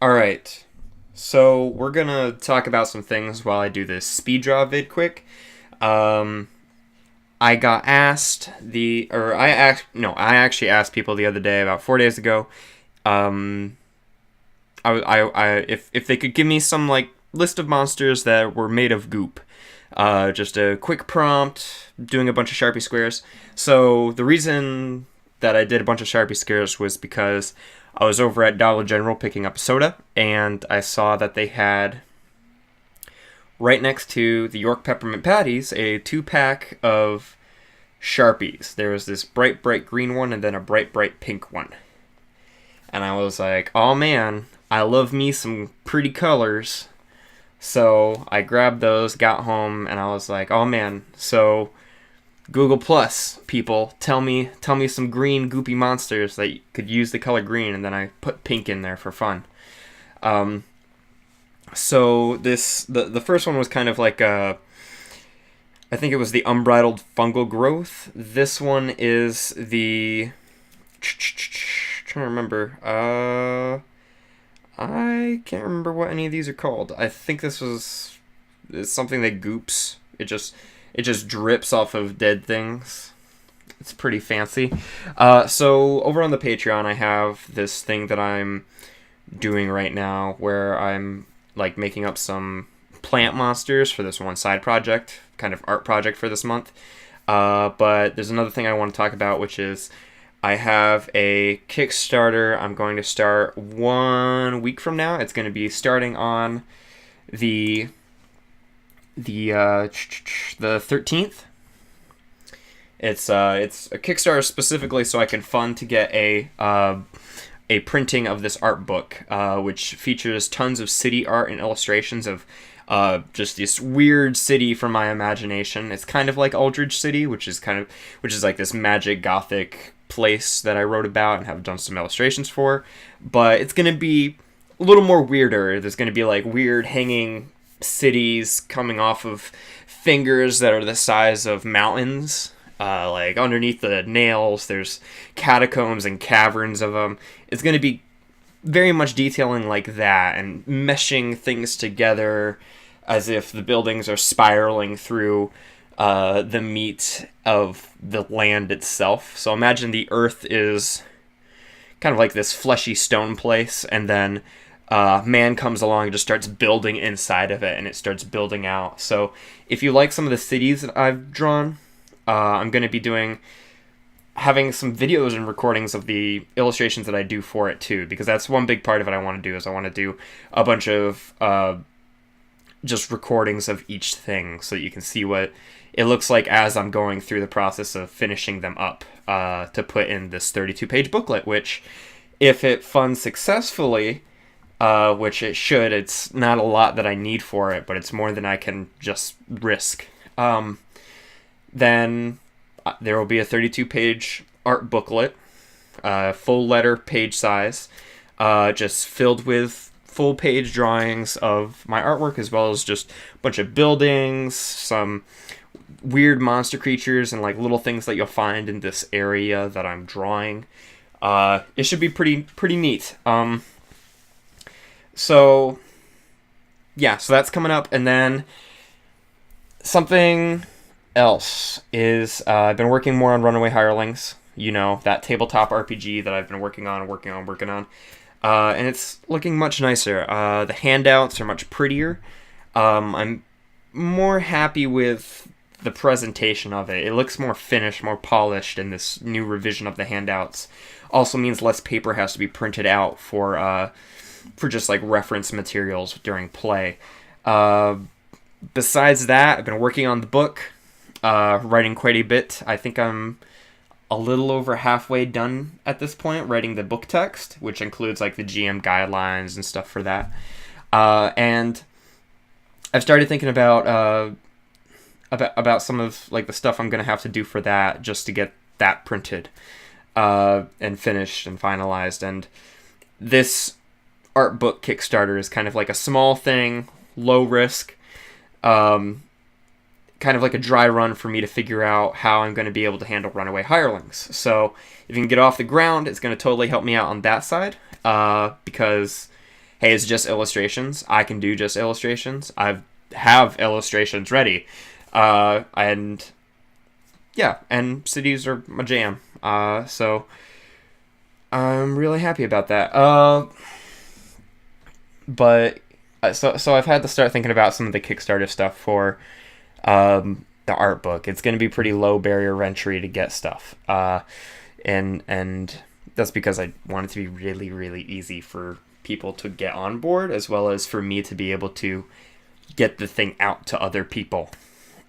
Alright, so we're gonna talk about some things while I do this speed draw vid quick. Um, I got asked I actually asked people the other day, about 4 days ago, um, if they could give me some, like, list of monsters that were made of goop. Just a quick prompt, doing a bunch of Sharpie squares. So the reason that I did a bunch of Sharpie squares was because I was over at Dollar General picking up soda, and I saw that they had, right next to the York Peppermint Patties, a 2-pack of Sharpies. There was this bright, bright green one and then a bright, bright pink one. And I was like, oh man, I love me some pretty colors. So I grabbed those, got home, and I was like, oh man, so Google Plus people, tell me some green goopy monsters that could use the color green, and then I put pink in there for fun. Um, so the first one was kind of like I think it was the unbridled fungal growth. This one is the trying to remember. I can't remember what any of these are called. I think this was something that goops. It just drips off of dead things. It's pretty fancy. So over on the Patreon, I have this thing that I'm doing right now where I'm like making up some plant monsters for this one side project, kind of art project for this month. But there's another thing I want to talk about, which is I have a Kickstarter I'm going to start 1 week from now. It's going to be starting on the 13th. It's a Kickstarter specifically so I can fund to get a printing of this art book, which features tons of city art and illustrations of just this weird city from my imagination. It's kind of like Aldridge City, which is like this magic gothic place that I wrote about and have done some illustrations for, but it's going to be a little more weirder. There's going to be like weird hanging cities coming off of fingers that are the size of mountains. Like underneath the nails, there's catacombs and caverns of them. It's going to be very much detailing like that and meshing things together as if the buildings are spiraling through the meat of the land itself. So imagine the earth is kind of like this fleshy stone place, and then man comes along and just starts building inside of it, and it starts building out. So if you like some of the cities that I've drawn, I'm going to be having some videos and recordings of the illustrations that I do for it too, because that's one big part of it I want to do, is I want to do a bunch of just recordings of each thing so that you can see what it looks like as I'm going through the process of finishing them up to put in this 32-page booklet, which, if it funds successfully, which it should, it's not a lot that I need for it, but it's more than I can just risk. Then there will be a 32-page art booklet, full letter page size, just filled with full-page drawings of my artwork, as well as just a bunch of buildings, some weird monster creatures, and like little things that you'll find in this area that I'm drawing. It should be pretty neat. So that's coming up, and then something else is I've been working more on Runaway Hirelings. You know, that tabletop RPG that I've been working on. And it's looking much nicer. The handouts are much prettier. I'm more happy with the presentation of it. It looks more finished, more polished in this new revision of the handouts. Also means less paper has to be printed out for just like reference materials during play. Besides that, I've been working on the book, writing quite a bit. I think I'm a little over halfway done at this point, writing the book text, which includes like the GM guidelines and stuff for that. And I've started thinking about some of like the stuff I'm gonna have to do for that, just to get that printed and finished and finalized. And this art book Kickstarter is kind of like a small thing, low risk, kind of like a dry run for me to figure out how I'm going to be able to handle Runaway Hirelings. So if you can get off the ground, it's going to totally help me out on that side, because hey, it's just illustrations. I can do just illustrations. Have illustrations ready. And yeah, and cities are my jam. So I'm really happy about that. But so I've had to start thinking about some of the Kickstarter stuff for the art book. It's going to be pretty low barrier entry to get stuff. And that's because I want it to be really, really easy for people to get on board, as well as for me to be able to get the thing out to other people.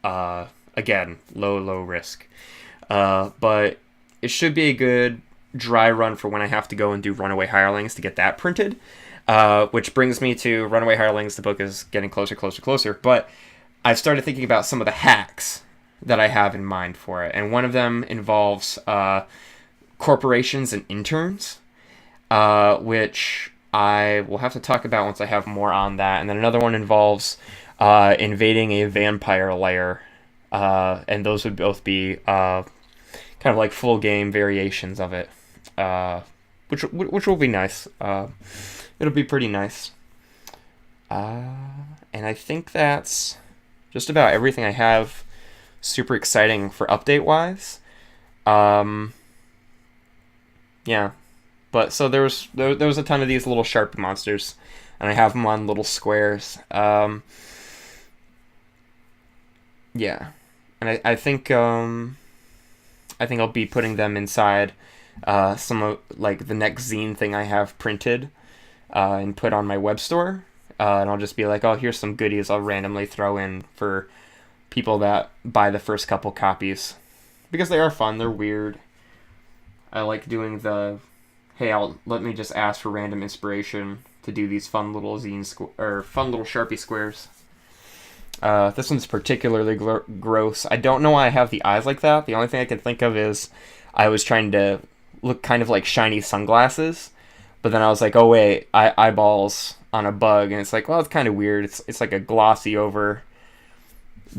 Again, low risk. But it should be a good dry run for when I have to go and do Runaway Hirelings to get that printed. Which brings me to Runaway Hirelings. The book is getting closer. But I've started thinking about some of the hacks that I have in mind for it. And one of them involves corporations and interns, which I will have to talk about once I have more on that. And then another one involves invading a vampire lair. And those would both be kind of like full game variations of it, which will be nice. It'll be pretty nice. And I think that's just about everything I have super exciting for update-wise. Yeah. But so there was a ton of these little Sharpie monsters, and I have them on little squares. Yeah. And I think I'll be putting them inside some of like the next zine thing I have printed and put on my web store. And I'll just be like, oh, here's some goodies I'll randomly throw in for people that buy the first couple copies. Because they are fun, they're weird. I like doing the, hey, let me just ask for random inspiration to do these fun little fun little Sharpie squares. This one's particularly gross. I don't know why I have the eyes like that. The only thing I can think of is I was trying to look kind of like shiny sunglasses, but then I was like, oh wait, eyeballs on a bug, and it's like, well, it's kind of weird. It's like a glossy over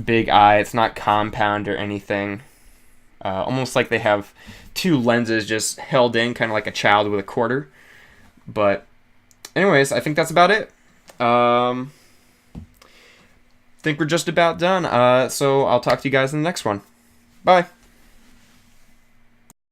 big eye. It's not compound or anything. Almost like they have two lenses just held in, kind of like a child with a quarter. But anyways, I think that's about it. Think we're just about done. So I'll talk to you guys in the next one. Bye.